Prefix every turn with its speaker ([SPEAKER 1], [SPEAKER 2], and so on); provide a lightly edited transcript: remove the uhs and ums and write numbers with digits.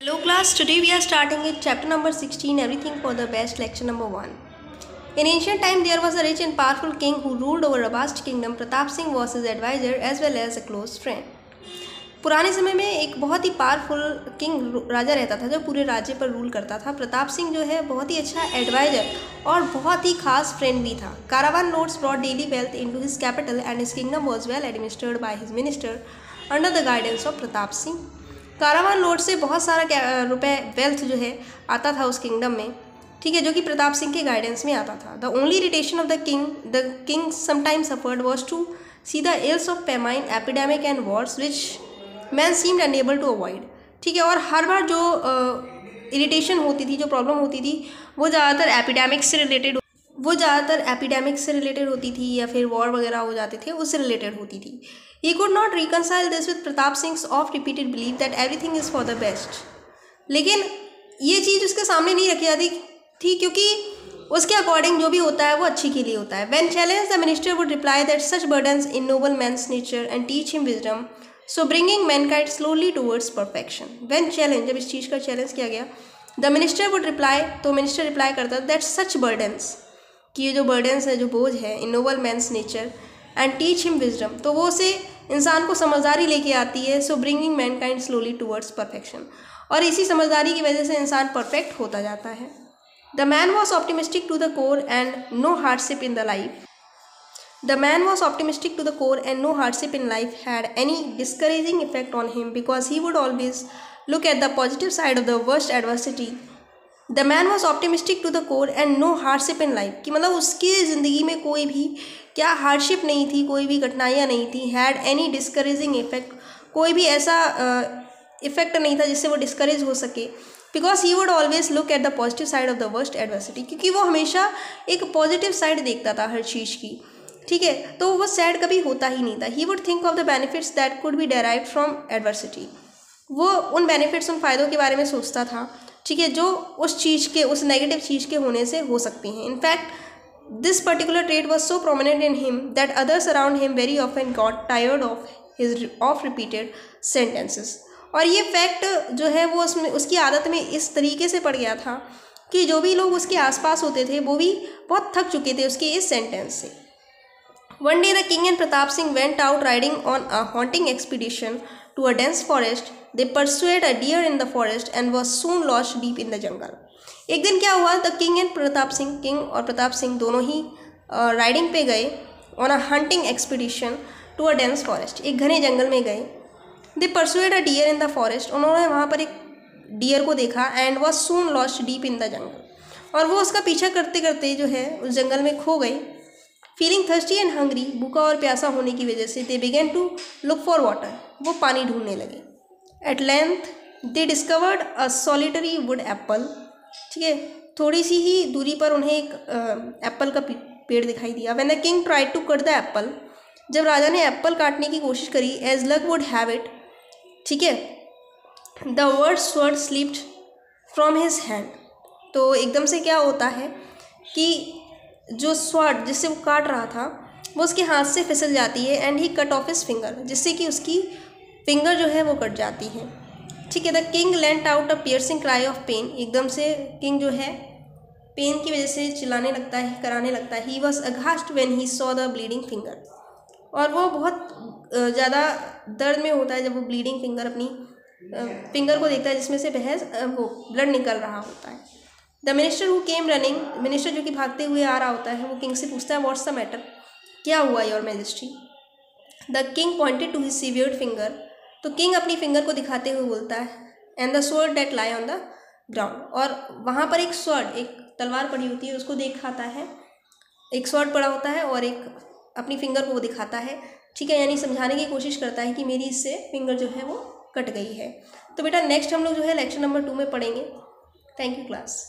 [SPEAKER 1] Hello class, today we are starting with chapter number 16, Everything for the Best, lecture number 1. In ancient time there was a rich and powerful king who ruled over a vast kingdom. Pratap Singh was his advisor as well as a close friend. पुराने समय में एक बहुत ही powerful king राजा रहता था जो पूरे राज्य पर रूल करता था. प्रताप सिंह जो है बहुत ही अच्छा एडवाइजर और बहुत ही खास फ्रेंड भी था. Caravan lords brought daily wealth into his capital and his kingdom was well administered by his minister under the guidance of Pratap Singh. कारावान लॉर्ड से बहुत सारा रुपए वेल्थ जो है आता था उस किंगडम में, ठीक है, जो कि प्रताप सिंह के गाइडेंस में आता था. The only irritation of the king sometimes suffered was to see the ills of famine, epidemic and wars which man seemed unable to avoid. ठीक है, और हर बार जो इरिटेशन होती थी, जो प्रॉब्लम होती थी, वो ज़्यादातर एपिडेमिक से रिलेटेड होती थी या फिर वॉर वगैरह हो जाते थे उससे रिलेटेड होती थी. He could not reconcile this with Pratap Singh's oft-repeated belief that everything is for the best. लेकिन ये चीज़ उसके सामने नहीं रखी जाती थी क्योंकि उसके अकॉर्डिंग जो भी होता है वो अच्छे के लिए होता है. When challenged, the minister would reply that such burdens ennoble man's nature and teach him wisdom, so bringing mankind slowly towards perfection. When challenged, जब इस चीज़ का चैलेंज किया गया, the minister would reply, तो मिनिस्टर रिप्लाई करता that such burdens, कि ये जो बर्डन्स है, जो बोझ है, ennoble man's nature and teach him wisdom, तो वो उसे इंसान को समझदारी लेके आती है. So bringing mankind slowly towards perfection, और इसी समझदारी की वजह से इंसान परफेक्ट होता जाता है. The man was optimistic to the core and no hardship in the life. The man was optimistic to the core and no hardship in life had any discouraging effect on him because he would always look at the positive side of the worst adversity. The man was optimistic to the core and no hardship in life, कि मतलब उसकी ज़िंदगी में कोई भी क्या hardship नहीं थी, कोई भी कठिनाइयाँ नहीं थी. हैड एनी डिस्करेजिंग इफेक्ट, कोई भी ऐसा इफेक्ट नहीं था जिससे वो डिस्करेज हो सके. Because he would always look at the positive side of the worst adversity, क्योंकि वो हमेशा एक पॉजिटिव साइड देखता था हर चीज़ की. ठीक है, तो वो सैड कभी होता ही नहीं था. He would think of the benefits that could be derived from adversity, वो उन बेनिफिट्स, उन फ़ायदों के बारे में सोचता था, ठीक है, जो उस चीज़ के, उस नेगेटिव चीज़ के होने से हो सकती हैं. In fact this particular trait was so prominent in him that others around him very often got tired of repeated sentences. और ये फैक्ट जो है वो उसकी आदत में इस तरीके से पड़ गया था कि जो भी लोग उसके आसपास होते थे वो भी बहुत थक चुके थे उसके इस सेंटेंस से. One day the king and Pratap Singh went out riding on a hunting expedition to a dense forest. They pursued a deer in the forest and was soon lost deep in the jungle. एक दिन क्या हुआ, the king and Pratap Singh, king और प्रताप सिंह दोनों ही riding पे गए on a hunting expedition to a dense forest, एक घने जंगल में गए. They pursued a deer in the forest, उन्होंने वहाँ पर एक डियर को देखा. And was soon lost deep in the jungle, और वो उसका पीछा करते करते जो है उस जंगल में खो गई. फीलिंग थर्स्टी एंड हंग्री, भूखा और प्यासा होने की वजह से, they began to look for water, वो पानी ढूंढने लगे. At length they discovered a solitary wood apple. ठीक है, थोड़ी सी ही दूरी पर उन्हें एक एप्पल का पेड़ दिखाई दिया. When the king tried to cut the apple, जब राजा ने एप्पल काटने की कोशिश करी, as luck would have it, ठीक है, the word sword slipped from his hand. तो एकदम से क्या होता है कि जो स्वॉर्ड जिससे वो काट रहा था वो उसके हाथ से फिसल जाती है. And he cut off his finger, जिससे कि उसकी फिंगर जो है वो कट जाती है. ठीक है, the king let out a piercing cry of pain, एकदम से किंग जो है पेन की वजह से चिल्लाने लगता है, कराने लगता है. He was अघास्ट when he saw the bleeding finger, और वो बहुत ज़्यादा दर्द में होता है जब वो ब्लीडिंग फिंगर, अपनी फिंगर को देखता है जिसमें से वो ब्लड निकल रहा होता है. The minister who came running, minister जो कि भागते हुए आ रहा होता है, वो किंग से पूछता है व्हाट्स द मैटर, क्या हुआ your majesty. The king pointed to his severed finger, तो किंग अपनी फिंगर को दिखाते हुए बोलता है, and the sword that lay on the ground, और वहाँ पर एक स्वॉर्ड, एक तलवार पड़ी होती है, उसको दिखाता है, एक स्वॉर्ड पड़ा होता है और एक अपनी फिंगर को वो दिखाता है. ठीक है, यानी समझाने की कोशिश करता है कि मेरी इससे फिंगर जो है वो कट गई है. तो बेटा नेक्स्ट हम लोग जो है लेक्चर नंबर 2 में पढ़ेंगे. Thank you class.